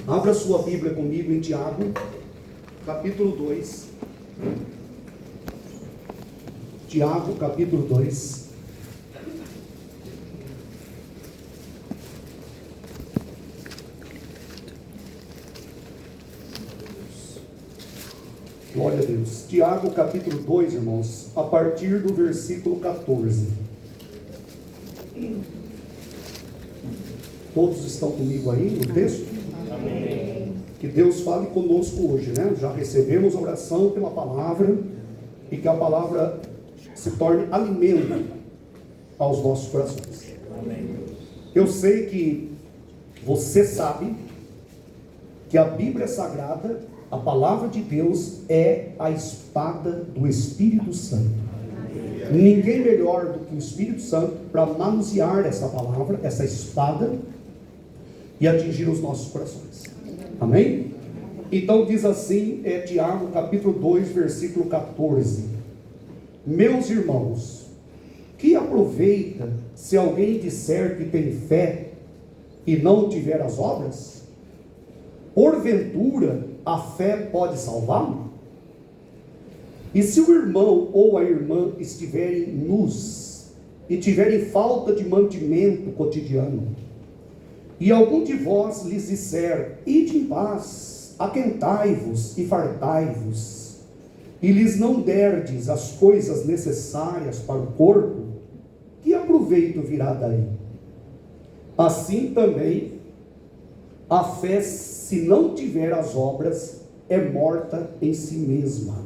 Abra sua Bíblia comigo em Tiago, capítulo 2. Tiago, capítulo 2. Glória a Deus. Tiago, capítulo 2, irmãos, a partir do versículo 14. Todos estão comigo aí no texto? Amém. Que Deus fale conosco hoje, né? Já recebemos a oração pela palavra e que a palavra se torne alimento aos nossos corações. Amém. Eu sei que você sabe que a Bíblia Sagrada, a palavra de Deus, é a espada do Espírito Santo. Ninguém melhor do que o Espírito Santo para manusear essa palavra, essa espada, e atingir os nossos corações. Amém? Então diz assim, Tiago capítulo 2, versículo 14. Meus irmãos, que aproveita se alguém disser que tem fé e não tiver as obras? Porventura a fé pode salvá-lo? E se o irmão ou a irmã estiverem nus e tiverem falta de mantimento cotidiano, e algum de vós lhes disser, ide em paz, aquentai-vos e fartai-vos, e lhes não derdes as coisas necessárias para o corpo, que aproveito virá daí? Assim também a fé, se não tiver as obras, é morta em si mesma.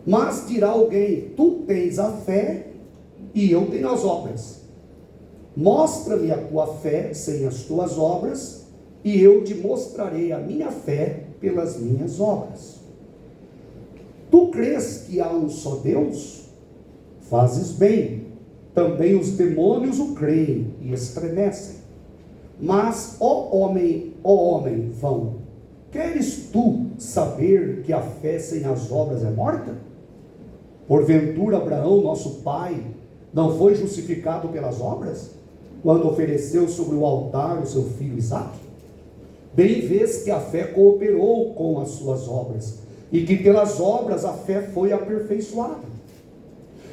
Mas dirá alguém, tu tens a fé e eu tenho as obras. Mostra-me a tua fé sem as tuas obras, e eu te mostrarei a minha fé pelas minhas obras. Tu crês que há um só Deus? Fazes bem. Também os demônios o creem e estremecem. Mas, ó homem vão, queres tu saber que a fé sem as obras é morta? Porventura Abraão, nosso pai, não foi justificado pelas obras, quando ofereceu sobre o altar o seu filho Isaque? Bem vês que a fé cooperou com as suas obras, e que pelas obras a fé foi aperfeiçoada.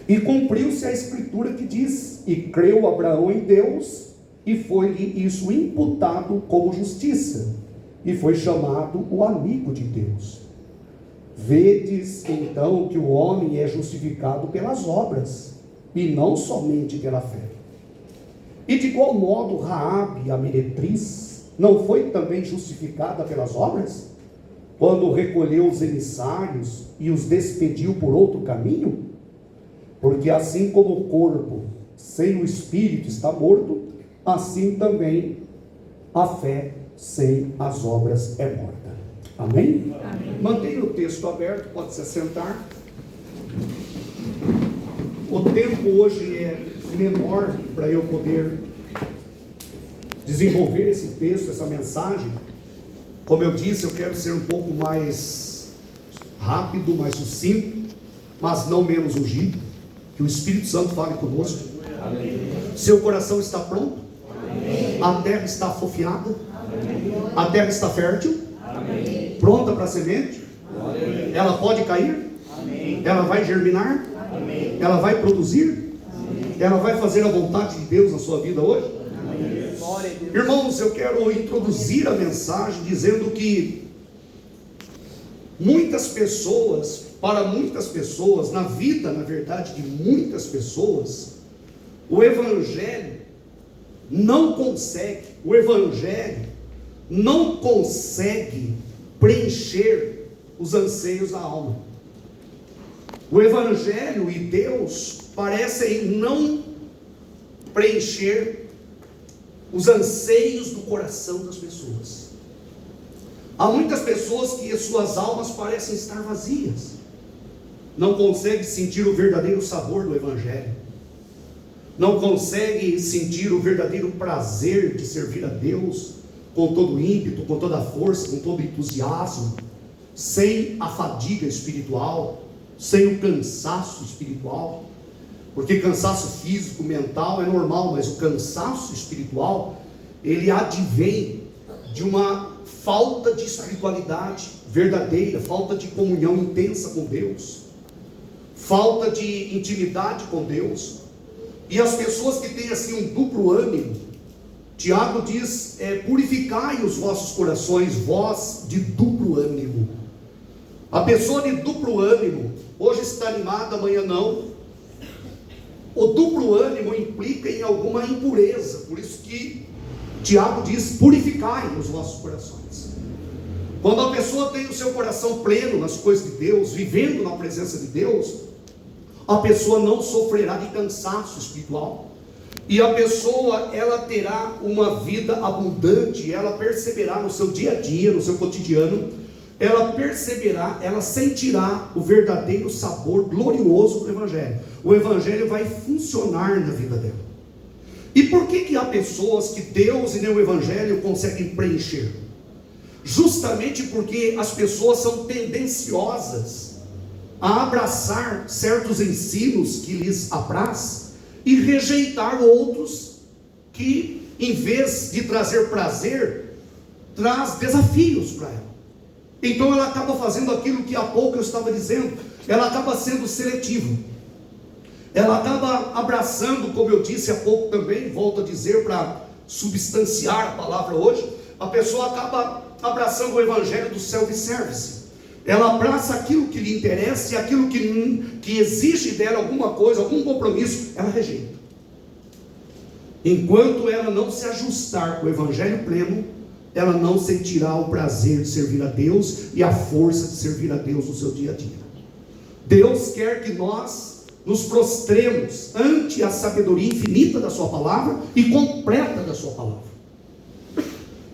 E cumpriu-se a escritura que diz, e creu Abraão em Deus, e foi-lhe isso imputado como justiça, e foi chamado o amigo de Deus. Vedes então que o homem é justificado pelas obras, e não somente pela fé. E de igual modo Raabe, a meretriz, não foi também justificada pelas obras, quando recolheu os emissários e os despediu por outro caminho? Porque assim como o corpo sem o espírito está morto, assim também a fé sem as obras é morta. Amém? Amém. Mantenha o texto aberto, pode se assentar. O tempo hoje é menor para eu poder desenvolver esse texto, essa mensagem. Como eu disse, eu quero ser um pouco mais rápido, mais sucinto, mas não menos ungido. Que o Espírito Santo fale conosco. Amém. Seu coração está pronto? Amém. A terra está afofiada? Amém. A terra está fértil? Amém. Pronta para a semente? Amém. Ela pode cair? Amém. Ela vai germinar? Amém. Ela vai produzir? Amém. Ela vai fazer a vontade de Deus na sua vida hoje? Amém. Irmãos, eu quero introduzir a mensagem dizendo que para muitas pessoas, na vida, na verdade, de muitas pessoas, o Evangelho não consegue preencher os anseios da alma. O Evangelho e Deus parecem não preencher os anseios do coração das pessoas. Há muitas pessoas que as suas almas parecem estar vazias, não conseguem sentir o verdadeiro sabor do Evangelho, não conseguem sentir o verdadeiro prazer de servir a Deus com todo o ímpeto, com toda a força, com todo o entusiasmo, sem a fadiga espiritual, sem o cansaço espiritual. Porque cansaço físico, mental é normal, mas o cansaço espiritual, ele advém de uma falta de espiritualidade verdadeira, falta de comunhão intensa com Deus, falta de intimidade com Deus. E as pessoas que têm assim um duplo ânimo, Tiago diz, purificai os vossos corações, vós de duplo ânimo. A pessoa de duplo ânimo, hoje está animada, amanhã não. O duplo ânimo implica em alguma impureza, por isso que Tiago diz, purificai os vossos corações. Quando a pessoa tem o seu coração pleno nas coisas de Deus, vivendo na presença de Deus, a pessoa não sofrerá de cansaço espiritual, e a pessoa, ela terá uma vida abundante, ela perceberá no seu dia a dia, no seu cotidiano, ela perceberá, ela sentirá o verdadeiro sabor glorioso do Evangelho. O Evangelho vai funcionar na vida dela. E por que há pessoas que Deus e nem o Evangelho conseguem preencher? Justamente porque as pessoas são tendenciosas a abraçar certos ensinos que lhes apraz e rejeitar outros que, em vez de trazer prazer, traz desafios para ela. Então ela acaba fazendo aquilo que há pouco eu estava dizendo, ela acaba sendo seletiva, ela acaba abraçando, como eu disse há pouco também, volto a dizer para substanciar a palavra hoje, a pessoa acaba abraçando o evangelho do self-service. Ela abraça aquilo que lhe interessa e aquilo que exige dela alguma coisa, algum compromisso, ela rejeita. Enquanto ela não se ajustar com o evangelho pleno, ela não sentirá o prazer de servir a Deus e a força de servir a Deus no seu dia a dia. Deus quer que nós nos prostremos ante a sabedoria infinita da sua palavra e completa da sua palavra.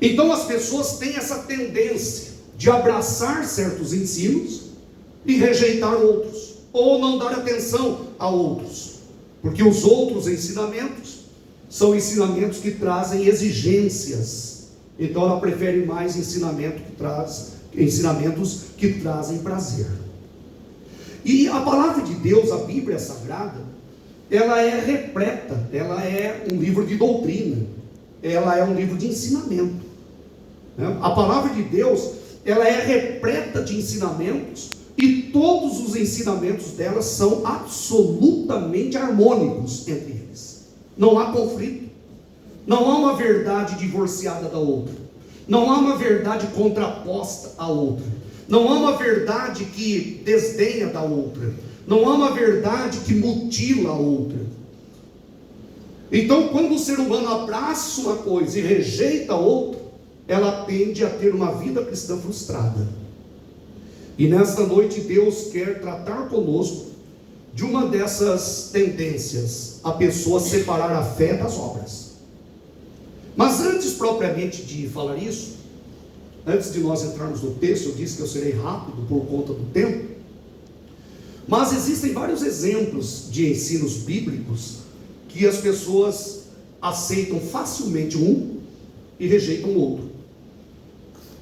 Então as pessoas têm essa tendência de abraçar certos ensinos e rejeitar outros, ou não dar atenção a outros, porque os outros ensinamentos são ensinamentos que trazem exigências. Então ela prefere mais ensinamentos que trazem prazer. E a palavra de Deus, a Bíblia Sagrada, ela é repleta, ela é um livro de doutrina, ela é um livro de ensinamento. A palavra de Deus, ela é repleta de ensinamentos, e todos os ensinamentos dela são absolutamente harmônicos entre eles. Não há conflito, não há uma verdade divorciada da outra, não há uma verdade contraposta à outra, não há uma verdade que desdenha da outra, não há uma verdade que mutila a outra. Então, quando o ser humano abraça uma coisa e rejeita a outra, ela tende a ter uma vida cristã frustrada. E nesta noite Deus quer tratar conosco de uma dessas tendências, a pessoa separar a fé das obras. Mas antes propriamente de falar isso, antes de nós entrarmos no texto, eu disse que eu serei rápido por conta do tempo, mas existem vários exemplos de ensinos bíblicos que as pessoas aceitam facilmente um e rejeitam o outro.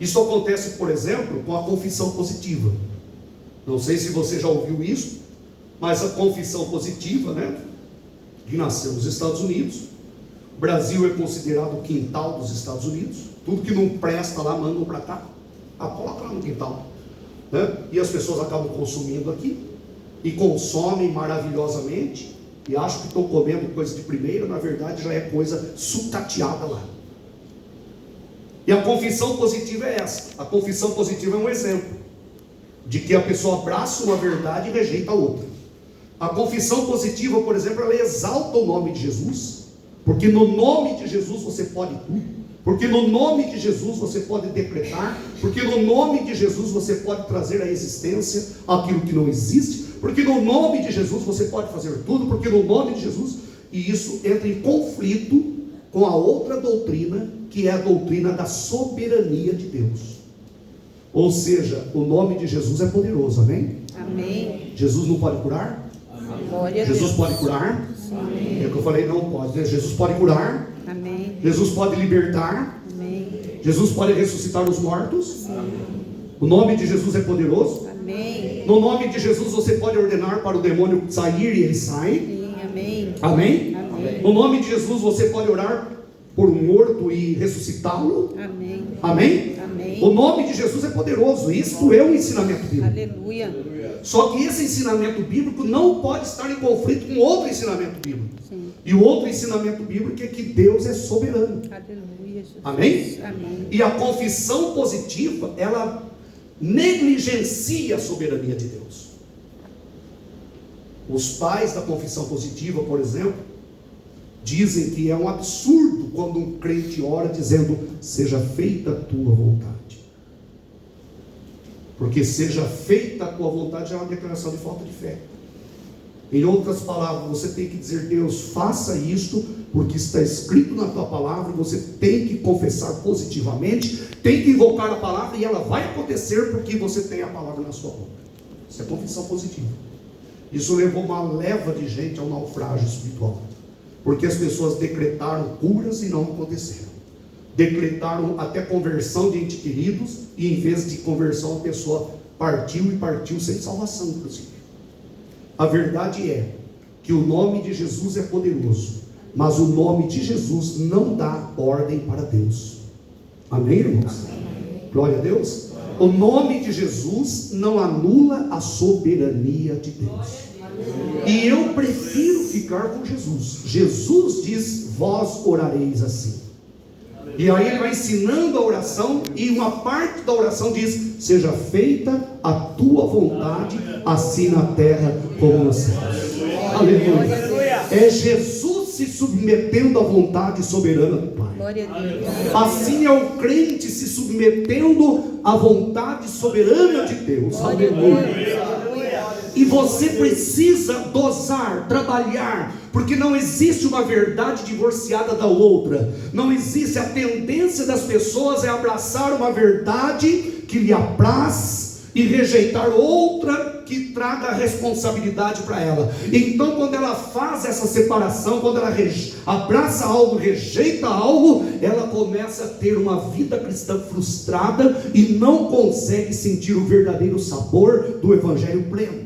Isso acontece, por exemplo, com a confissão positiva. Não sei se você já ouviu isso, mas a confissão positiva, que nasceu nos Estados Unidos. O Brasil é considerado o quintal dos Estados Unidos. Tudo que não presta lá, mandam para cá. Coloca lá no quintal. E as pessoas acabam consumindo aqui. E consomem maravilhosamente. E acham que estão comendo coisa de primeira. Na verdade já é coisa sucateada lá. E a confissão positiva é essa. A confissão positiva é um exemplo de que a pessoa abraça uma verdade e rejeita a outra. A confissão positiva, por exemplo, ela exalta o nome de Jesus, porque no nome de Jesus você pode tudo, porque no nome de Jesus você pode decretar, porque no nome de Jesus você pode trazer à existência aquilo que não existe, porque no nome de Jesus você pode fazer tudo, porque no nome de Jesus, e isso entra em conflito com a outra doutrina, que é a doutrina da soberania de Deus. Ou seja, o nome de Jesus é poderoso, amém? Amém. Jesus não pode curar? Glória a Jesus Deus. pode curar? Amém. É o que eu falei, não pode. Jesus pode curar? Amém. Jesus pode libertar? Amém. Jesus pode ressuscitar os mortos? O nome de Jesus é poderoso? Amém. No nome de Jesus você pode ordenar para o demônio sair e ele sai? Sim, amém. Amém? Amém. No nome de Jesus você pode orar por um morto e ressuscitá-lo. Amém. Amém? Amém. O nome de Jesus é poderoso. Isto é um ensinamento bíblico. Aleluia. Só que esse ensinamento bíblico não pode estar em conflito com outro ensinamento bíblico. Sim. E o outro ensinamento bíblico é que Deus é soberano. Aleluia, Jesus. Amém? Amém. E a confissão positiva, ela negligencia a soberania de Deus. Os pais da confissão positiva, por exemplo, dizem que é um absurdo quando um crente ora dizendo: seja feita a tua vontade. Porque seja feita a tua vontade é uma declaração de falta de fé. Em outras palavras, você tem que dizer: Deus, faça isto, porque está escrito na tua palavra. Você tem que confessar positivamente, tem que invocar a palavra, e ela vai acontecer porque você tem a palavra na sua boca. Isso é confissão positiva. Isso levou uma leva de gente ao naufrágio espiritual, porque as pessoas decretaram curas e não aconteceram. Decretaram até conversão de entes queridos, e em vez de conversão a pessoa partiu sem salvação, inclusive. A verdade é que o nome de Jesus é poderoso, mas o nome de Jesus não dá ordem para Deus. Amém, irmãos? Amém. Glória a Deus. O nome de Jesus não anula a soberania de Deus. E eu prefiro ficar com Jesus. Jesus diz: vós orareis assim. E aí ele vai ensinando a oração, e uma parte da oração diz: seja feita a tua vontade, assim na terra como nos céus. Aleluia. É Jesus se submetendo à vontade soberana do Pai. Glória a Deus. Assim é o crente se submetendo à vontade soberana de Deus. Aleluia. E você precisa dosar, trabalhar, porque não existe uma verdade divorciada da outra. Não existe. A tendência das pessoas é abraçar uma verdade que lhe apraz e rejeitar outra que traga responsabilidade para ela. Então, quando ela faz essa separação, quando ela abraça algo, rejeita algo, ela começa a ter uma vida cristã frustrada e não consegue sentir o verdadeiro sabor do evangelho pleno.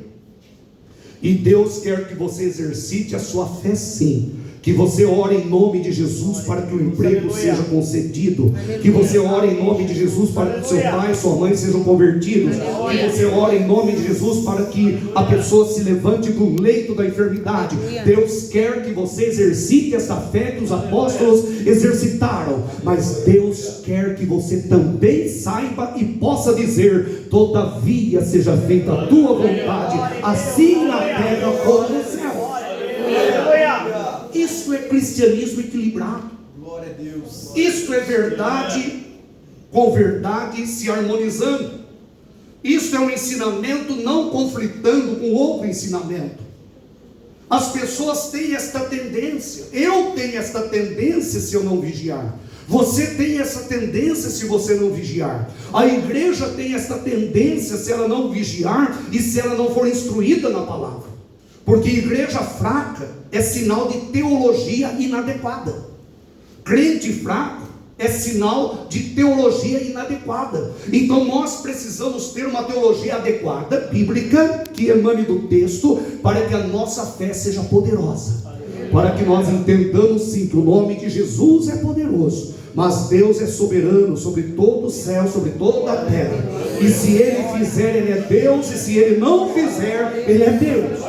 E Deus quer que você exercite a sua fé, sim. Que você ore em nome de Jesus para que o emprego seja concedido. Que você ore em nome de Jesus para que seu pai e sua mãe sejam convertidos. Que você ore em nome de Jesus para que a pessoa se levante do leito da enfermidade. Deus quer que você exercite essa fé que os apóstolos exercitaram. Mas Deus quer que você também saiba e possa dizer: todavia seja feita a tua vontade, assim na terra como no céu. Isso é cristianismo equilibrado. Glória a Deus. Isso é verdade com verdade se harmonizando. Isso é um ensinamento não conflitando com outro ensinamento. As pessoas têm esta tendência. Eu tenho esta tendência se eu não vigiar. Você tem essa tendência se você não vigiar. A igreja tem essa tendência se ela não vigiar e se ela não for instruída na palavra. Porque igreja fraca é sinal de teologia inadequada. Crente fraco é sinal de teologia inadequada. Então nós precisamos ter uma teologia adequada, bíblica, que emane do texto, para que a nossa fé seja poderosa. Para que nós entendamos sim que o nome de Jesus é poderoso, mas Deus é soberano sobre todo o céu, sobre toda a terra. E se Ele fizer, Ele é Deus, e se Ele não fizer, Ele é Deus.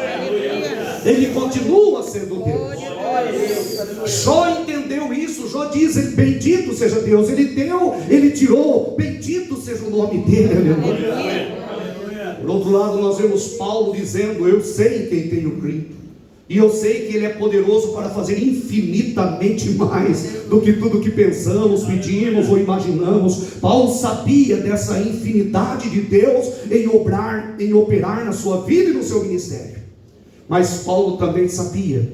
Ele continua sendo Deus. Jó entendeu isso. Jó diz: bendito seja Deus. Ele deu, Ele tirou, bendito seja o nome dele. Aleluia. Por outro lado, nós vemos Paulo dizendo: eu sei em quem tenho crido, e eu sei que Ele é poderoso para fazer infinitamente mais do que tudo que pensamos, pedimos ou imaginamos. Paulo sabia dessa infinidade de Deus em operar na sua vida e no seu ministério. Mas Paulo também sabia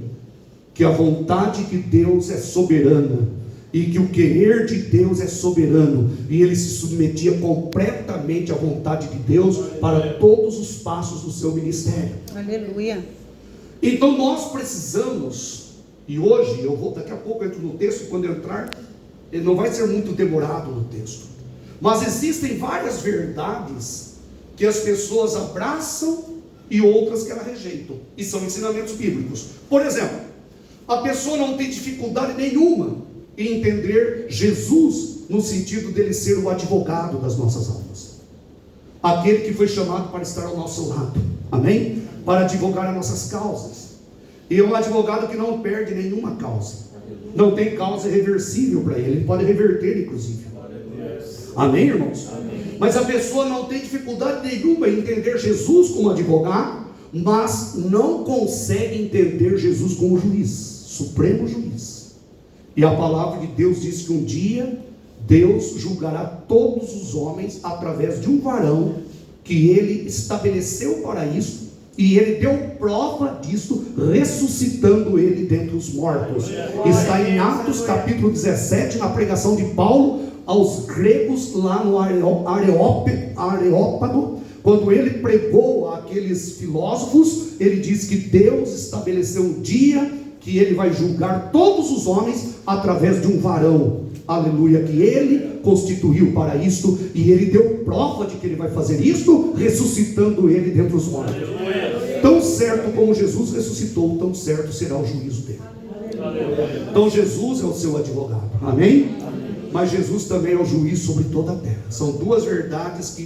que a vontade de Deus é soberana, e que o querer de Deus é soberano, e ele se submetia completamente à vontade de Deus para todos os passos do seu ministério. Aleluia. Então nós precisamos, e hoje daqui a pouco eu entro no texto, quando eu entrar, ele não vai ser muito demorado no texto, mas existem várias verdades que as pessoas abraçam e outras que elas rejeitam, e são ensinamentos bíblicos. Por exemplo, a pessoa não tem dificuldade nenhuma e entender Jesus no sentido dele ser o advogado das nossas almas, aquele que foi chamado para estar ao nosso lado, amém? Para advogar as nossas causas. E é um advogado que não perde nenhuma causa, não tem causa irreversível para ele pode reverter inclusive, amém, irmãos? Amém. Mas a pessoa não tem dificuldade nenhuma em entender Jesus como advogado, mas não consegue entender Jesus como juiz, supremo juiz. E a palavra de Deus diz que um dia Deus julgará todos os homens através de um varão que ele estabeleceu para isso, e ele deu prova disso, ressuscitando ele dentre os mortos. Está em Atos capítulo 17, na pregação de Paulo aos gregos, lá no Areópago, quando ele pregou àqueles filósofos, ele diz que Deus estabeleceu um dia que ele vai julgar todos os homens através de um varão, aleluia, que ele constituiu para isto, e ele deu prova de que ele vai fazer isto, ressuscitando ele dentre os mortos. Tão certo como Jesus ressuscitou, tão certo será o juízo dele. Então Jesus é o seu advogado, amém? Mas Jesus também é o juiz sobre toda a terra. São duas verdades que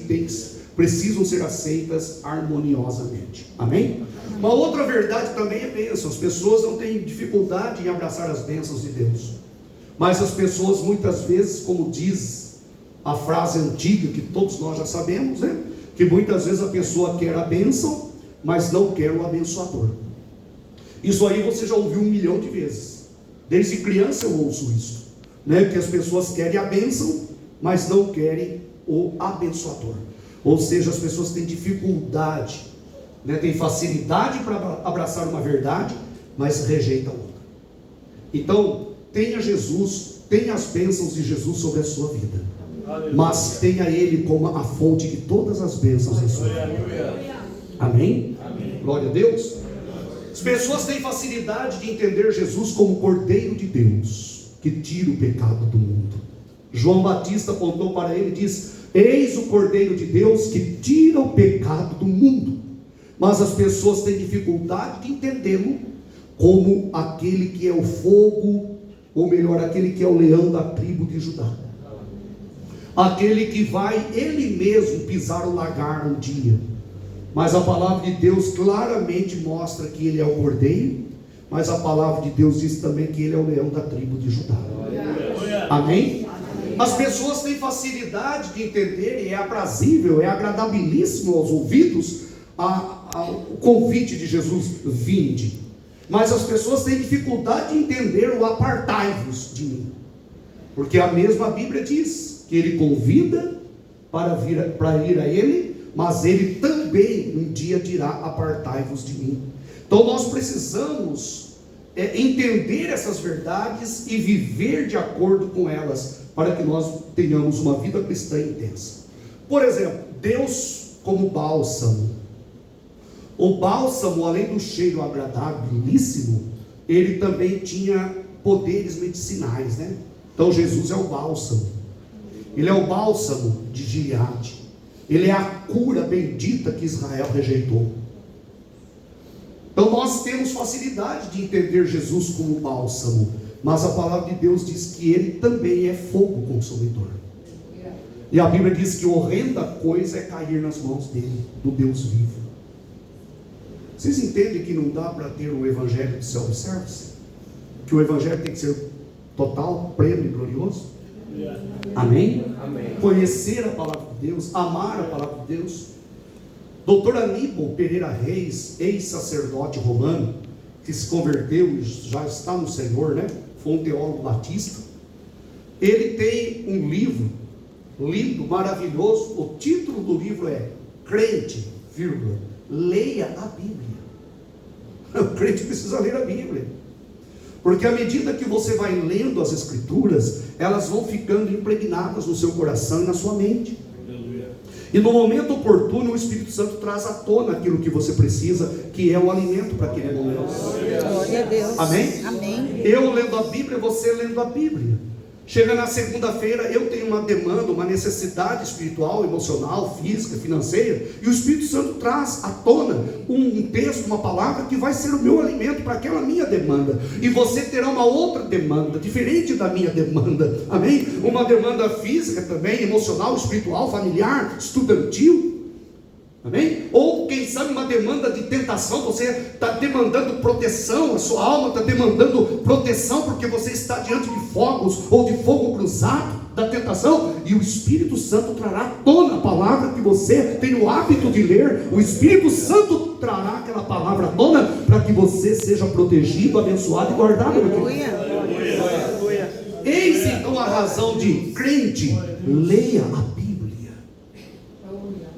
precisam ser aceitas harmoniosamente, amém? Uma outra verdade também é bênção. As pessoas não têm dificuldade em abraçar as bênçãos de Deus, mas as pessoas muitas vezes, como diz a frase antiga que todos nós já sabemos, né? Que muitas vezes a pessoa quer a bênção, mas não quer o abençoador. Isso aí você já ouviu 1 milhão de vezes. Desde criança eu ouço isso, né? Que as pessoas querem a bênção, mas não querem o abençoador. Ou seja, as pessoas têm dificuldade, né? Têm facilidade para abraçar uma verdade, mas rejeitam outra. Então, tenha Jesus, tenha as bênçãos de Jesus sobre a sua vida, mas tenha Ele como a fonte de todas as bênçãos da sua vida. Amém? Amém? Glória a Deus. As pessoas têm facilidade de entender Jesus como Cordeiro de Deus, que tira o pecado do mundo. João Batista apontou para ele e diz: eis o Cordeiro de Deus que tira o pecado do mundo. Mas as pessoas têm dificuldade de entendê-lo como aquele que é o fogo, ou melhor, aquele que é o leão da tribo de Judá, aquele que vai ele mesmo pisar o lagar um dia. Mas a palavra de Deus claramente mostra que ele é o Cordeiro, mas a palavra de Deus diz também que ele é o leão da tribo de Judá. Amém? As pessoas têm facilidade de entender, e é aprazível, é agradabilíssimo aos ouvidos o convite de Jesus: vinde. Mas as pessoas têm dificuldade de entender o apartai-vos de mim, porque a mesma Bíblia diz que ele convida para ir a ele, mas ele também um dia dirá: apartai-vos de mim. Então nós precisamos entender essas verdades e viver de acordo com elas, para que nós tenhamos uma vida cristã intensa. Por exemplo, Deus como bálsamo. O bálsamo, além do cheiro agradabilíssimo, ele também tinha poderes medicinais, né? Então Jesus é o bálsamo. Ele é o bálsamo de Gileade. Ele é a cura bendita que Israel rejeitou. Então nós temos facilidade de entender Jesus como bálsamo, mas a palavra de Deus diz que ele também é fogo consumidor. E a Bíblia diz que horrenda coisa é cair nas mãos dele, do Deus vivo. Vocês entendem que não dá para ter o evangelho de self-service? Que o evangelho tem que ser total, pleno e glorioso? Amém? Amém? Conhecer a palavra de Deus, amar a palavra de Deus. Dr. Aníbal Pereira Reis, ex-sacerdote romano, que se converteu e já está no Senhor, né? Foi um teólogo batista. Ele tem um livro lindo, maravilhoso. O título do livro é Crente, leia a Bíblia. O crente precisa ler a Bíblia, porque à medida que você vai lendo as Escrituras, elas vão ficando impregnadas no seu coração e na sua mente. E no momento oportuno, o Espírito Santo traz à tona aquilo que você precisa, que é o alimento para aquele momento. Glória a Deus. Amém? Amém. Eu lendo a Bíblia, você lendo a Bíblia. Chega na segunda-feira, eu tenho uma demanda, uma necessidade espiritual, emocional, física, financeira, e o Espírito Santo traz à tona um texto, uma palavra que vai ser o meu alimento para aquela minha demanda, e você terá uma outra demanda, diferente da minha demanda, amém? Uma demanda física também, emocional, espiritual, familiar, estudantil, amém? Ou quem sabe uma demanda de tentação, você está demandando proteção, a sua alma está demandando proteção, porque você está diante de fogos, ou de fogo cruzado da tentação, e o Espírito Santo trará à tona a palavra que você tem o hábito de ler, o Espírito Santo trará aquela palavra à tona, para que você seja protegido, abençoado e guardado. Eis então a razão de crente, leia a Bíblia.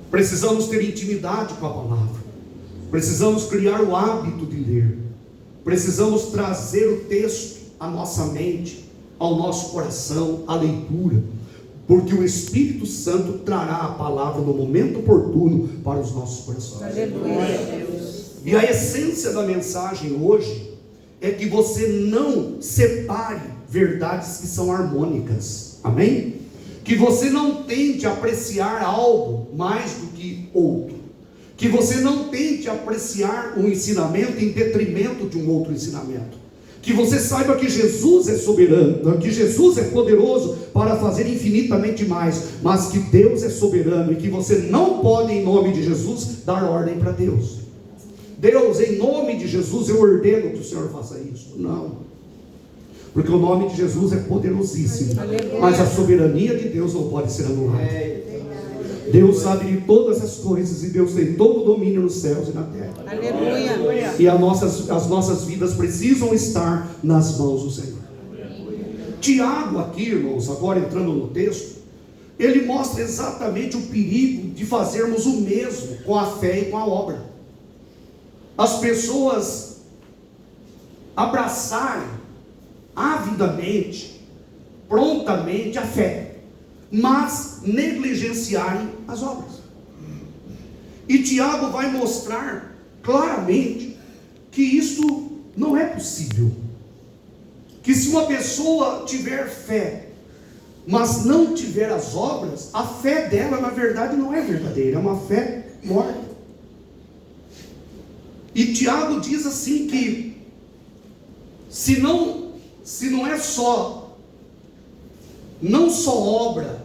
Precisamos ter intimidade com a palavra, precisamos criar o hábito de ler, precisamos trazer o texto à nossa mente, ao nosso coração, à leitura, porque o Espírito Santo trará a palavra no momento oportuno para os nossos corações. Aleluia. E a essência da mensagem hoje é que você não separe verdades que são harmônicas, amém? Que você não tente apreciar algo mais do que outro, que você não tente apreciar um ensinamento em detrimento de um outro ensinamento, que você saiba que Jesus é soberano, que Jesus é poderoso para fazer infinitamente mais, mas que Deus é soberano e que você não pode, em nome de Jesus, dar ordem para Deus. Deus, em nome de Jesus, eu ordeno que o Senhor faça isso. Não. Porque o nome de Jesus é poderosíssimo, mas a soberania de Deus não pode ser anulada. Deus sabe de todas as coisas, e Deus tem todo o domínio nos céus e na terra. Aleluia. E as nossas vidas precisam estar nas mãos do Senhor. Tiago aqui, irmãos, agora entrando no texto, ele mostra exatamente o perigo de fazermos o mesmo com a fé e com a obra. As pessoas abraçarem avidamente, prontamente a fé, mas negligenciarem as obras. E Tiago vai mostrar claramente que isso não é possível, que se uma pessoa tiver fé, mas não tiver as obras, a fé dela na verdade não é verdadeira, é uma fé morta. E Tiago diz assim que se não é só, não só a obra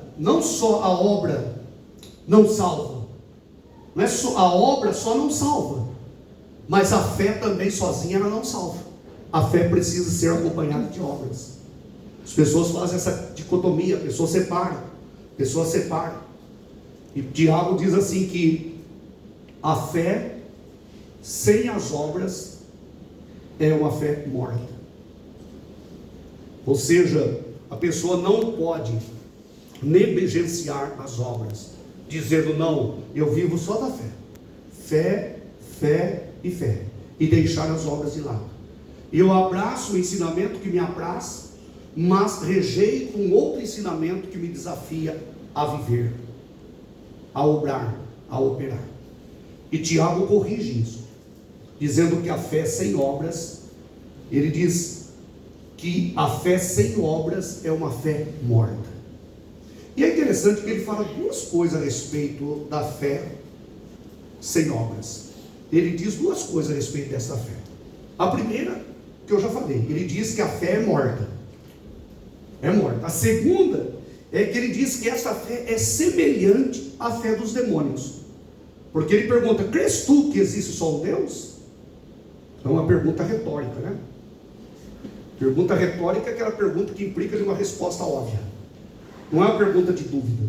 não salva, não é só, a obra só não salva, mas a fé também sozinha ela não salva. A fé precisa ser acompanhada de obras. As pessoas fazem essa dicotomia, a pessoa separa. E Tiago diz assim que a fé sem as obras é uma fé morta. Ou seja, a pessoa não pode negligenciar as obras, dizendo não, eu vivo só da fé. Fé, fé e fé. E deixar as obras de lado. Eu abraço o ensinamento que me apraz, mas rejeito um outro ensinamento que me desafia a viver, a obrar, a operar. E Tiago corrige isso, dizendo que a fé sem obras, ele diz que a fé sem obras é uma fé morta. E é interessante que ele fala duas coisas a respeito da fé sem obras. Ele diz duas coisas a respeito dessa fé. A primeira, que eu já falei, ele diz que a fé é morta. É morta. A segunda é que ele diz que essa fé é semelhante à fé dos demônios. Porque ele pergunta, crês tu que existe só um Deus? É uma pergunta retórica, né? Pergunta retórica é aquela pergunta que implica de uma resposta óbvia. Não é uma pergunta de dúvida.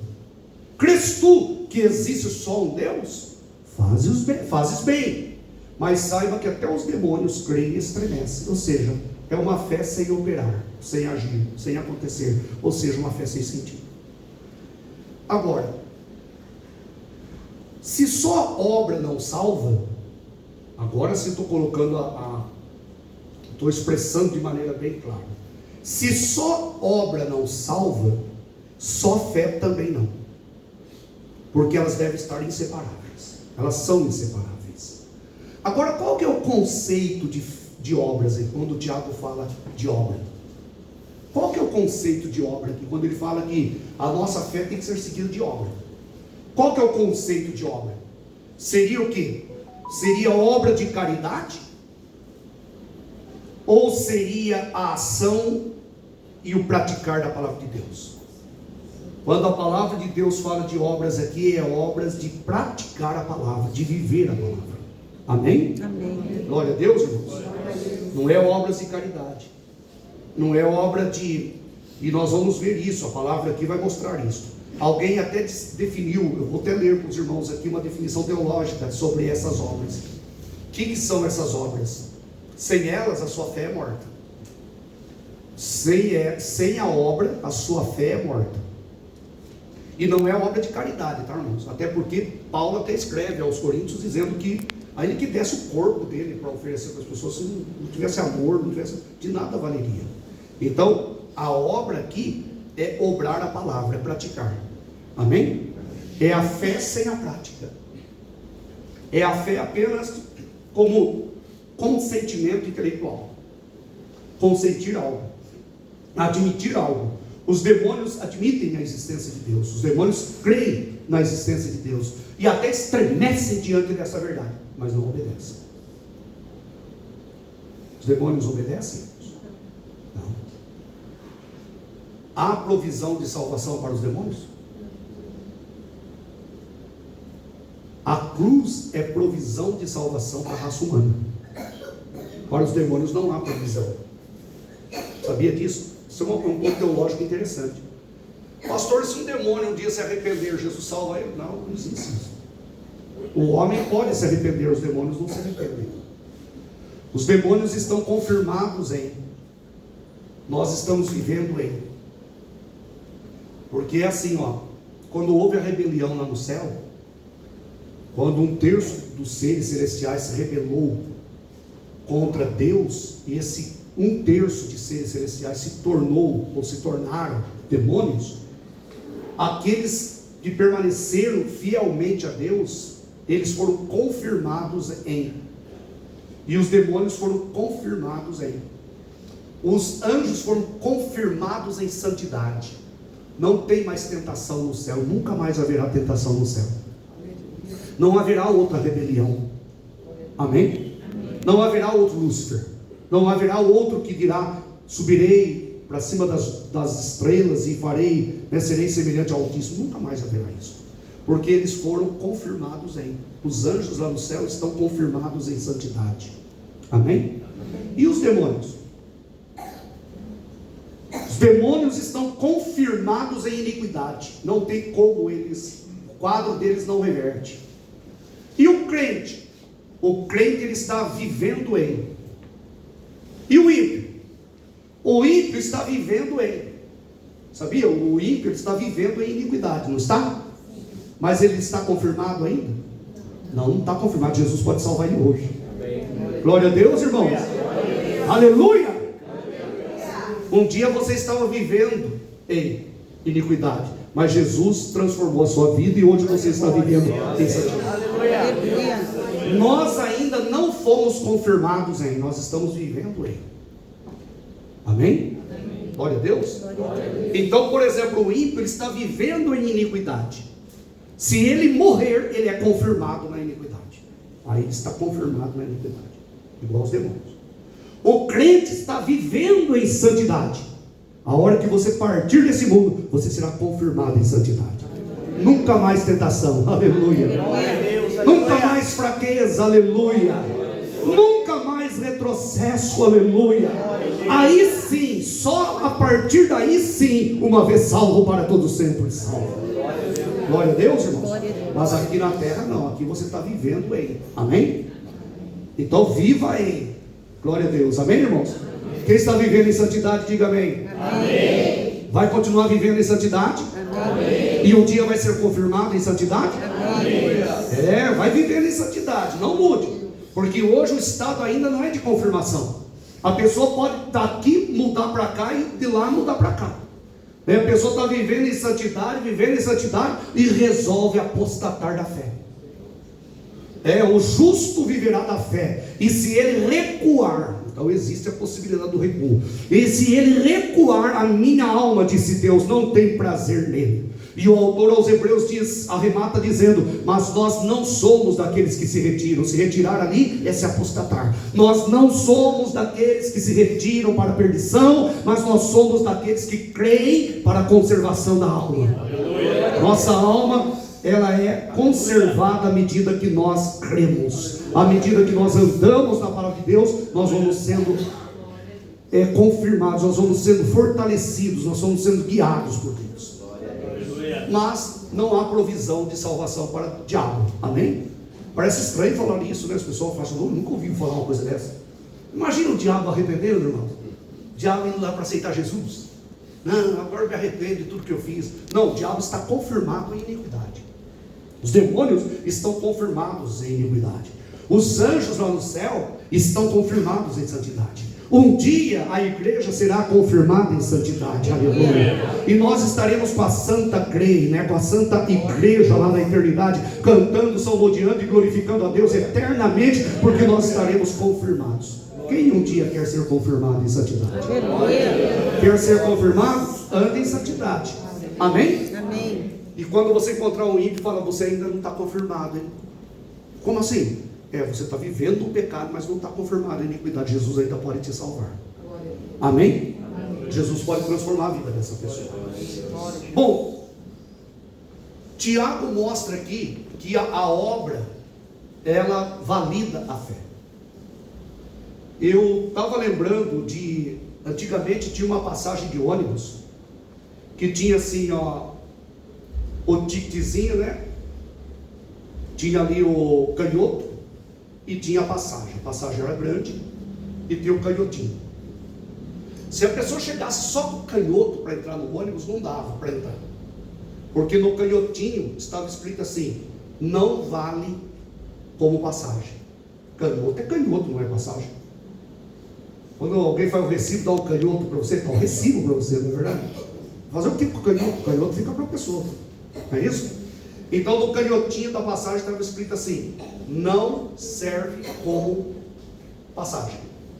Crês tu que existe só um Deus? Fazes bem. Mas saiba que até os demônios creem e estremecem. Ou seja, é uma fé sem operar, sem agir, sem acontecer. Ou seja, uma fé sem sentido. Agora, se só obra não salva, agora sim estou colocando estou expressando de maneira bem clara. Se só obra não salva, só fé também não. Porque elas devem estar inseparáveis. Elas são inseparáveis. Agora, qual que é o conceito de obras aí, quando o Tiago fala de obra? Qual que é o conceito de obra aqui? Quando ele fala que a nossa fé tem que ser seguida de obra. Qual que é o conceito de obra? Seria o quê? Seria obra de caridade? Ou seria a ação e o praticar da palavra de Deus? Quando a palavra de Deus fala de obras aqui, é obras de praticar a palavra, de viver a palavra. Amém? Amém. Glória a Deus, irmãos. Não é obras de caridade. Não é obra de... E nós vamos ver isso, a palavra aqui vai mostrar isso. Alguém até definiu, eu vou até ler para os irmãos aqui uma definição teológica sobre essas obras. O que são essas obras? Sem elas, a sua fé é morta. Sem a obra, a sua fé é morta. E não é obra de caridade, tá, irmãos? Até porque Paulo até escreve aos Coríntios dizendo que a ele que desse o corpo dele para oferecer para as pessoas, se não tivesse amor, não tivesse, de nada valeria. Então, a obra aqui é obrar a palavra, é praticar. Amém? É a fé sem a prática. É a fé apenas como consentimento intelectual. Consentir algo. Admitir algo. Os demônios admitem a existência de Deus. Os demônios creem na existência de Deus. E até estremecem diante dessa verdade. Mas não obedecem. Os demônios obedecem? Não. Há provisão de salvação para os demônios? A cruz é provisão de salvação para a raça humana. Para os demônios não há provisão. Sabia disso? Isso é um ponto teológico interessante. Pastor, se um demônio um dia se arrepender, Jesus salva ele? Não, não existe isso. O homem pode se arrepender, os demônios não se arrependem. Os demônios estão confirmados em. Nós estamos vivendo em. Porque é assim, ó. Quando houve a rebelião lá no céu, quando 1/3 dos seres celestiais se rebelou contra Deus, e esse 1/3 de seres celestiais se tornou, ou se tornaram demônios, aqueles que permaneceram fielmente a Deus, eles foram confirmados em. E os demônios foram confirmados em. Os anjos foram confirmados em santidade. Não tem mais tentação no céu, nunca mais haverá tentação no céu. Não haverá outra rebelião. Amém? Não haverá outro Lúcifer. Não haverá outro que dirá: subirei para cima das estrelas e farei, serei semelhante ao Altíssimo. Nunca mais haverá isso. Porque eles foram confirmados em. Os anjos lá no céu estão confirmados em santidade. Amém? E os demônios? Os demônios estão confirmados em iniquidade. Não tem como eles, o quadro deles não reverte. E o crente? O crente ele está vivendo em. E o ímpio? O ímpio está vivendo em. Sabia? O ímpio está vivendo em iniquidade, não está? Mas ele está confirmado ainda? Não, não está confirmado. Jesus pode salvar ele hoje. Glória a Deus, irmãos. Aleluia. Um dia você estava vivendo em iniquidade, mas Jesus transformou a sua vida e hoje você está vivendo em santidade. Nós ainda não fomos confirmados em, nós estamos vivendo em. Amém? Glória a Deus. Então, por exemplo, o ímpio está vivendo em iniquidade. Se ele morrer, ele é confirmado na iniquidade. Aí ele está confirmado na iniquidade, igual os demônios. O crente está vivendo em santidade. A hora que você partir desse mundo, você será confirmado em santidade. Nunca mais tentação, aleluia. Nunca mais fraqueza, aleluia. Nunca mais retrocesso, aleluia. Aí sim, só a partir daí sim, uma vez salvo para todo sempre salvo. Glória a Deus, irmãos. Mas aqui na terra não, aqui você está vivendo em. Amém? Então viva em. Glória a Deus, amém, irmãos? Quem está vivendo em santidade, diga amém. Amém. Vai continuar vivendo em santidade? Amém. E um dia vai ser confirmado em santidade? Amém. Vai vivendo em santidade, não mude. Porque hoje o estado ainda não é de confirmação. A pessoa pode daqui mudar para cá e de lá mudar para cá. A pessoa está vivendo em santidade e resolve apostatar da fé. O justo viverá da fé. E se ele recuar, Então existe a possibilidade do recuo. E se ele recuar, a minha alma, disse Deus, não tem prazer nele. E o autor aos Hebreus arremata dizendo: mas nós não somos daqueles que se retiram. Se retirar ali é se apostatar. Nós não somos daqueles que se retiram para a perdição, mas nós somos daqueles que creem para a conservação da alma. Nossa alma, ela é conservada à medida que nós cremos. À medida que nós andamos na palavra de Deus, nós vamos sendo confirmados, nós vamos sendo fortalecidos, nós vamos sendo guiados por Deus. Mas não há provisão de salvação para o diabo. Amém? Parece estranho falar isso, né? As pessoas falam assim: eu nunca ouvi falar uma coisa dessa. Imagina o diabo arrependendo, irmão. O diabo indo lá para aceitar Jesus. Não, agora eu me arrependo de tudo que eu fiz. Não, o diabo está confirmado em iniquidade. Os demônios estão confirmados em iniquidade. Os anjos lá no céu estão confirmados em santidade. Um dia a igreja será confirmada em santidade, aleluia. E nós estaremos com a santa grei, com a santa igreja lá na eternidade, cantando, salmodiando e glorificando a Deus eternamente, porque nós estaremos confirmados. Quem um dia quer ser confirmado em santidade? Quer ser confirmado? Anda em santidade. Amém? Amém. E quando você encontrar um ímpio, fala: você ainda não está confirmado, hein? Como assim? Você está vivendo o pecado, mas não está confirmado em iniquidade. Jesus ainda pode te salvar. Amém? Amém? Jesus pode transformar a vida dessa pessoa. Bom, Tiago mostra aqui que a obra, ela valida a fé. Eu estava lembrando antigamente tinha uma passagem de ônibus, que tinha assim, o ticketzinho, tinha ali o canhoto, e tinha a passagem era grande, e tinha o canhotinho. Se a pessoa chegasse só com o canhoto para entrar no ônibus, não dava para entrar, porque no canhotinho estava escrito assim: não vale como passagem. Canhoto é canhoto, não é passagem. Quando alguém faz o recibo, dá um canhoto para você, dá um recibo para você, não é verdade? Fazer o que com o canhoto? O canhoto fica para a pessoa, não é isso? Então no canhotinho da passagem estava escrito assim: não serve como passagem,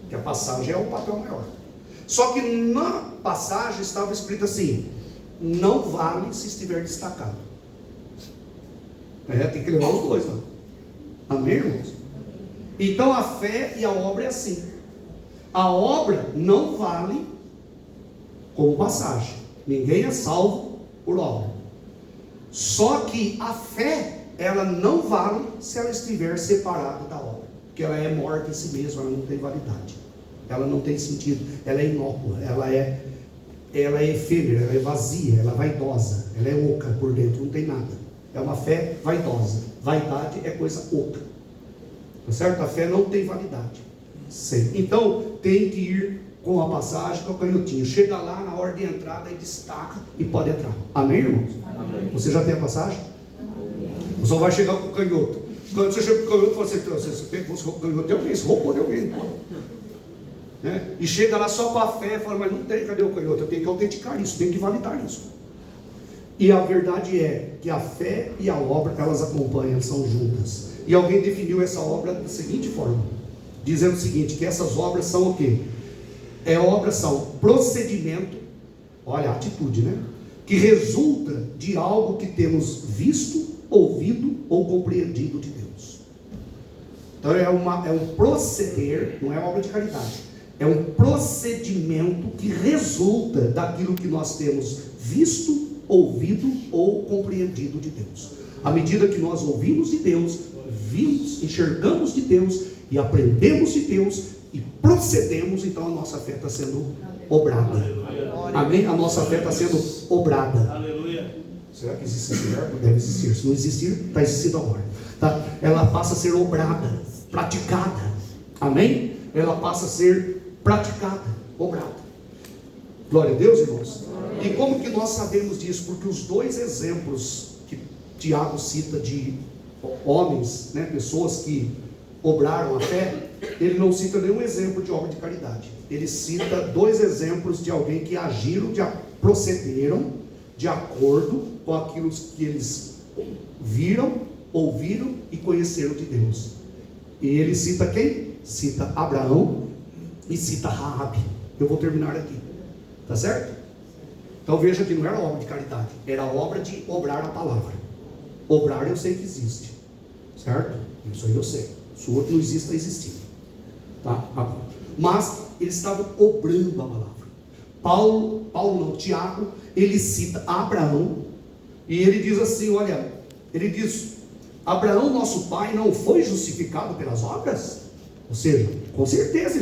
que a passagem é o papel maior. Só que na passagem estava escrito assim: não vale se estiver destacado. Tem que levar os dois, né? Amém, irmãos? Então a fé e a obra é assim. A obra não vale como passagem. Ninguém é salvo por obra. Só que a fé, ela não vale se ela estiver separada da obra, porque ela é morta em si mesma, ela não tem validade, ela não tem sentido, ela é inócua, ela é efêmera, ela é vazia, ela é vaidosa, ela é oca por dentro, não tem nada. É uma fé vaidosa. Vaidade é coisa oca, tá certo? A fé não tem validade. Sim. Então tem que ir com a passagem, com o canhotinho. Chega lá na hora de entrada e destaca e pode entrar. Amém, irmãos? Amém. Você já tem a passagem? Você só vai chegar com o canhoto. Quando você chega com o canhoto, você pegou o canhoto de alguém, você roubou de alguém. E chega lá só com a fé e fala: mas não tem, cadê o canhoto? Eu tenho que autenticar isso, tenho que validar isso. E a verdade é que a fé e a obra, elas acompanham, são juntas. E alguém definiu essa obra da seguinte forma, dizendo o seguinte: que essas obras são o quê? Obras são procedimento, olha a atitude, que resulta de algo que temos visto, ouvido ou compreendido de Deus. Então é um proceder, não é obra de caridade, é um procedimento que resulta daquilo que nós temos visto, ouvido ou compreendido de Deus. À medida que nós ouvimos de Deus, vimos, enxergamos de Deus e aprendemos de Deus e procedemos, então a nossa fé está sendo obrada. Amém? A nossa fé está sendo obrada. Aleluia. Será que existe esse verbo? Deve existir. Se não existir, está existindo agora. Tá? Ela passa a ser obrada, praticada. Amém? Ela passa a ser praticada, obrada. Glória a Deus, irmãos. E como que nós sabemos disso? Porque os dois exemplos que Tiago cita de homens, pessoas que obraram a fé, ele não cita nenhum exemplo de obra de caridade. Ele cita dois exemplos de alguém que agiram, procederam de acordo com aquilo que eles viram, ouviram e conheceram de Deus. E ele cita quem? Cita Abraão e cita Raabe. Eu vou terminar aqui, tá certo? Então veja que não era obra de caridade, era obra de obrar a palavra. Obrar eu sei que existe, certo? Isso aí eu sei. Se o outro não existe, está existindo, tá? Mas eles estavam obrando a palavra. Tiago, ele cita Abraão, e ele diz assim, olha, ele diz, Abraão, nosso pai, não foi justificado pelas obras? Ou seja, com certeza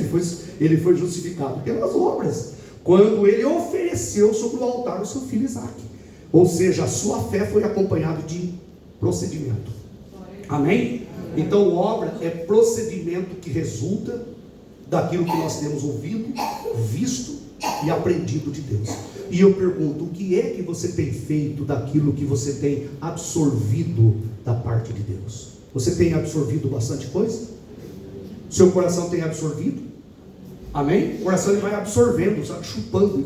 ele foi justificado pelas obras, quando ele ofereceu sobre o altar o seu filho Isaque. Ou seja, a sua fé foi acompanhada de procedimento. Amém? Então, obra é procedimento que resulta daquilo que nós temos ouvido, visto e aprendido de Deus. E eu pergunto, o que é que você tem feito daquilo que você tem absorvido da parte de Deus? Você tem absorvido bastante coisa? Seu coração tem absorvido? Amém? O coração ele vai absorvendo, sabe, chupando,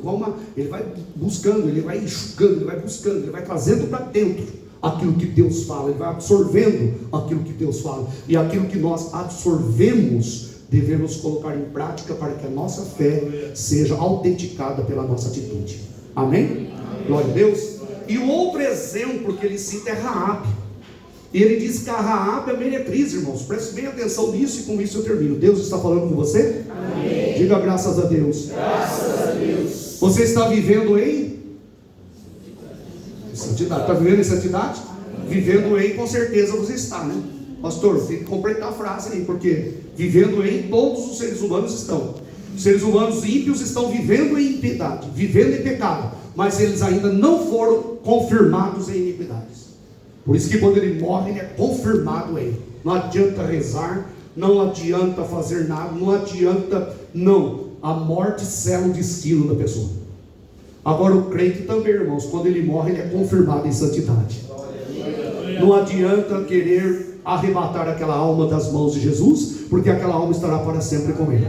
ele vai buscando, ele vai enxugando, ele vai buscando, ele vai trazendo para dentro aquilo que Deus fala, ele vai absorvendo aquilo que Deus fala, e aquilo que nós absorvemos, devemos colocar em prática para que a nossa fé seja autenticada pela nossa atitude. Amém? Glória a Deus. E o outro exemplo que ele cita é Raabe. E ele diz que a Raabe é meretriz, irmãos. Preste bem atenção nisso, e com isso eu termino. Deus está falando com você? Amém. Diga graças a Deus. Graças a Deus. Você está vivendo em santidade? Está vivendo em santidade? Vivendo em, com certeza você está, né? Pastor, tem que completar a frase aí, porque vivendo em, todos os seres humanos estão. Os seres humanos ímpios estão vivendo em impiedade, vivendo em pecado, mas eles ainda não foram confirmados em iniquidades. Por isso que quando ele morre, ele é confirmado em. Não adianta rezar, não adianta fazer nada, não adianta, não. A morte sela o destino da pessoa. Agora o crente também, irmãos, quando ele morre, ele é confirmado em santidade. Não adianta querer arrebatar aquela alma das mãos de Jesus, porque aquela alma estará para sempre com ele.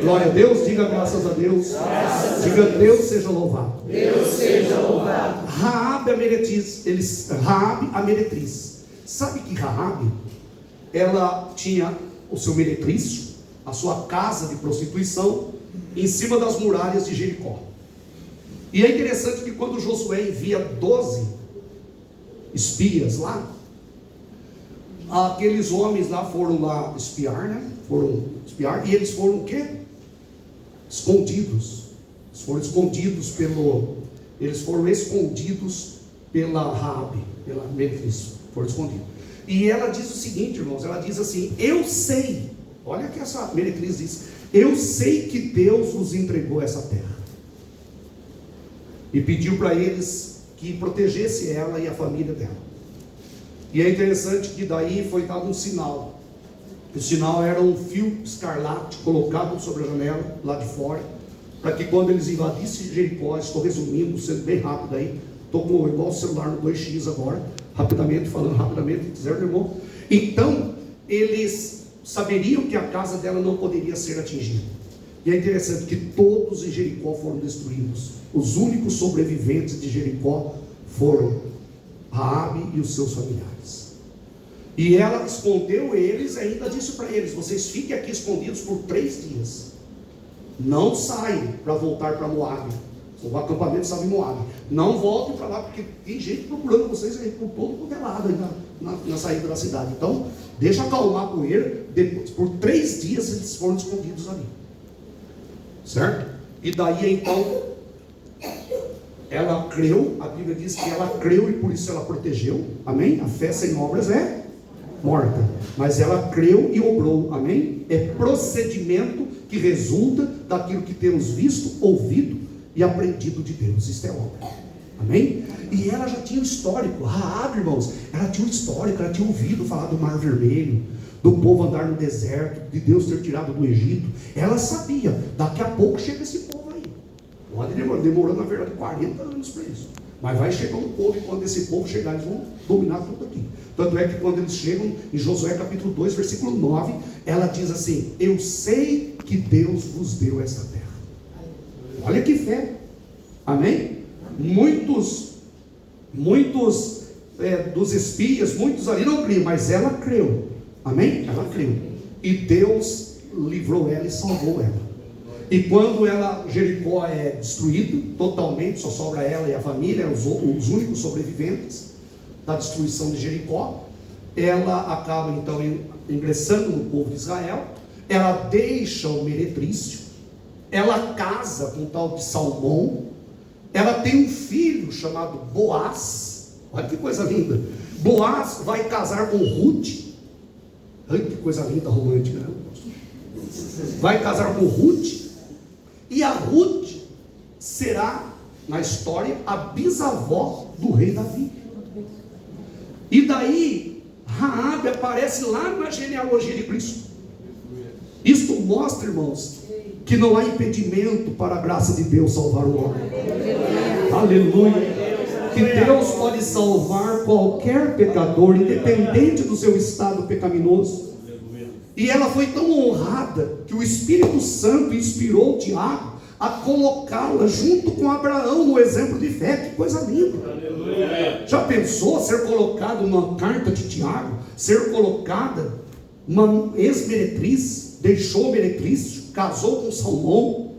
Glória a Deus, diga graças a Deus. Diga Deus seja louvado. Deus seja louvado. Raabe a meretriz. Sabe que Raabe, ela tinha o seu meretrício, a sua casa de prostituição, em cima das muralhas de Jericó. E é interessante que quando Josué envia 12 espias lá, aqueles homens lá foram lá espiar, né? Foram espiar, e eles foram o quê? Escondidos. Eles foram escondidos pela Raabe, pela meretriz. Foram escondidos. E ela diz o seguinte, irmãos, ela diz assim, eu sei, olha que essa meretriz diz, eu sei que Deus nos entregou essa terra. E pediu para eles que protegesse ela e a família dela. E é interessante que daí foi dado um sinal. O sinal era um fio escarlate colocado sobre a janela, lá de fora, para que quando eles invadissem Jericó, estou resumindo, sendo bem rápido aí, estou com igual o celular no 2x agora, falando rapidamente, quiser, meu irmão. Então, eles saberiam que a casa dela não poderia ser atingida. E é interessante que todos em Jericó foram destruídos. Os únicos sobreviventes de Jericó foram Raabe e os seus familiares. E ela escondeu eles e ainda disse para eles, vocês fiquem aqui escondidos por 3 dias. Não saiam para voltar para Moabe. O acampamento estava em Moabe. Não voltem para lá, porque tem gente procurando vocês aí por todo o lado na saída da cidade. Então, deixa acalmar a poeira. Depois, por 3 dias eles foram escondidos ali. Certo? E daí então, ela creu, a Bíblia diz que ela creu e por isso ela protegeu. Amém? A fé sem obras é morta. Mas ela creu e obrou. Amém? É procedimento que resulta daquilo que temos visto, ouvido e aprendido de Deus. Isto é obra. Amém? E ela já tinha um histórico. Raabe, irmãos, ela tinha um histórico, ela tinha ouvido falar do Mar Vermelho, do povo andar no deserto, de Deus ter tirado do Egito. Ela sabia, daqui a pouco chega esse povo aí. Pode demorando na verdade 40 anos para isso, mas vai chegar um povo, e quando esse povo chegar eles vão dominar tudo aqui. Tanto é que quando eles chegam em Josué capítulo 2 versículo 9, ela diz assim, eu sei que Deus vos deu esta terra. Olha que fé. Amém? Muitos dos espias, muitos ali não criam, mas ela creu. Amém? Ela creu. E Deus livrou ela e salvou ela. E quando Jericó é destruído totalmente, só sobra ela e a família, os únicos sobreviventes da destruição de Jericó, ela acaba então ingressando no povo de Israel, ela deixa o meretrício, ela casa com o tal de Salmão, ela tem um filho chamado Boaz. Olha que coisa linda. Boaz vai casar com Ruth. Ai, que coisa linda, romântica, né? Vai casar com Ruth, e a Ruth será, na história, a bisavó do rei Davi. E daí Raabe aparece lá na genealogia de Cristo. Isto mostra, irmãos, que não há impedimento para a graça de Deus salvar o homem. Aleluia. Que Deus pode salvar qualquer pecador, independente do seu estado pecaminoso. E ela foi tão honrada que o Espírito Santo inspirou Tiago a colocá-la junto com Abraão no exemplo de fé. Que coisa linda. Já pensou ser colocado numa carta de Tiago, ser colocada uma ex-meretriz, deixou o meretrício, casou com Salmão,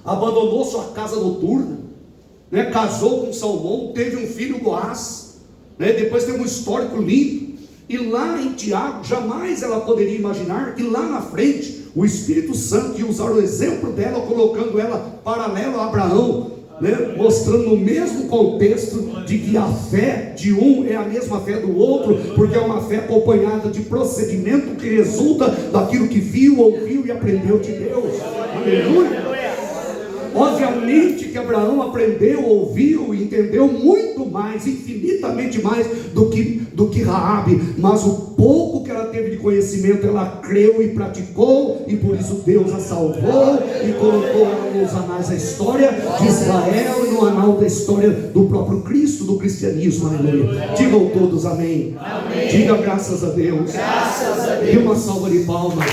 abandonou sua casa noturna, né? Casou com Salmão, teve um filho Boaz, né? Depois teve um histórico lindo. E lá em Tiago, jamais ela poderia imaginar que lá na frente o Espírito Santo ia usar o exemplo dela, colocando ela paralelo a Abraão, né? Mostrando o mesmo contexto de que a fé de um é a mesma fé do outro, porque é uma fé acompanhada de procedimento que resulta daquilo que viu, ouviu e aprendeu de Deus. Aleluia! Obviamente que Abraão aprendeu, ouviu e entendeu muito mais, infinitamente mais do que Raabe, mas o pouco que ela teve de conhecimento, ela creu e praticou, e por isso Deus a salvou e colocou ela nos anais da história de Israel e no anal da história do próprio Cristo, do cristianismo. Aleluia. Digam todos amém. Amém. Diga graças a Deus. Graças a Deus. Dê uma salva de palmas.